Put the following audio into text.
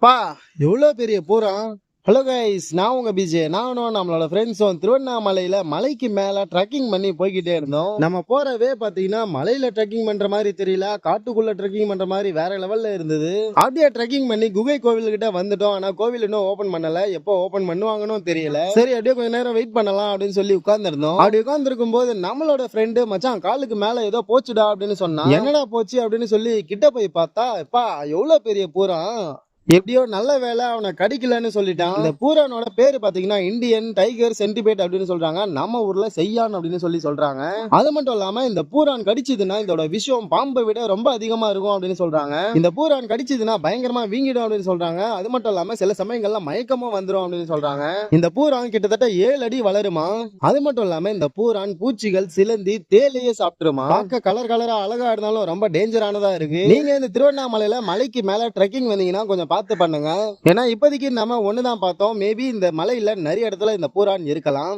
பா எவ்வளோ பெரிய பூரம். ஹலோ கைஸ், நான் உங்க பிஜே. நானும் நம்மளோட ஃப்ரெண்ட்ஸும் திருவண்ணாமலையில மலைக்கு மேல ட்ரெக்கிங் பண்ணி போய்கிட்டே இருந்தோம். நம்ம போறவே பாத்தீங்கன்னா மலையில ட்ரெக்கிங் பண்ற மாதிரி தெரியல, காட்டுக்குள்ள ட்ரெக்கிங் பண்ற மாதிரி வேற லெவல்ல இருந்தது. அப்படியே ட்ரெக்கிங் பண்ணி குகை கோவில் கிட்ட வந்துட்டோம். ஆனா கோவில் இன்னும் ஓபன் பண்ணல, எப்போ ஓபன் பண்ணுவாங்கன்னு தெரியல. சரி அப்படியே கொஞ்ச நேரம் வெயிட் பண்ணலாம் அப்படின்னு சொல்லி உட்கார்ந்துருந்தோம். அப்படி உட்கார்ந்துருக்கும் போது நம்மளோட ஃப்ரெண்டு மச்சான் காலுக்கு மேல ஏதோ போச்சுடா அப்படின்னு சொன்னா. என்னடா போச்சு அப்படின்னு சொல்லி கிட்ட போய் பார்த்தா, எப்பா எவ்வளவு பெரிய பூரம். எப்படியோ நல்ல வேலை அவனை கடிக்கலன்னு சொல்லிட்டான். இந்த பூரானோட பேரு பாத்தீங்கன்னா இந்தியன் டைகர் சென்டிபேட் அப்படின்னு சொல்றாங்க. நம்ம ஊர்ல செய்யான் அப்படின்னு சொல்லி சொல்றாங்க. அது மட்டும் இல்லாம இந்த பூரான் கடிச்சதுன்னா இதோட விஷயம் பாம்பை விட ரொம்ப அதிகமா இருக்கும் அப்படின்னு சொல்றாங்க. இந்த பூரான் கடிச்சதுன்னா பயங்கரமா வீங்கிடும் அப்படின்னு சொல்றாங்க. அது மட்டும் இல்லாம சில சமயங்கள்ல மயக்கமும் வந்துடும் அப்படின்னு சொல்றாங்க. இந்த பூரான் கிட்டத்தட்ட 7 அடி வளருமா. அது மட்டும் இல்லாம இந்த பூரான் பூச்சிகள் சிலந்தி தேலையே சாப்பிட்டுருமா. பார்க்க கலர் கலரா அழகா இருந்தாலும் ரொம்ப டேஞ்சரானதா இருக்கு. நீங்க இந்த திருவண்ணாமலையில மலைக்கு மேல ட்ரெக்கிங் வந்தீங்கன்னா கொஞ்சம் பார்த்து பண்ணுங்க. ஏன்னா இப்போதைக்கு நம்ம ஒண்ணுதான் பார்த்தோம். மேபி இந்த மலையில நிறைய இடத்துல இந்த பூரான் இருக்கலாம்.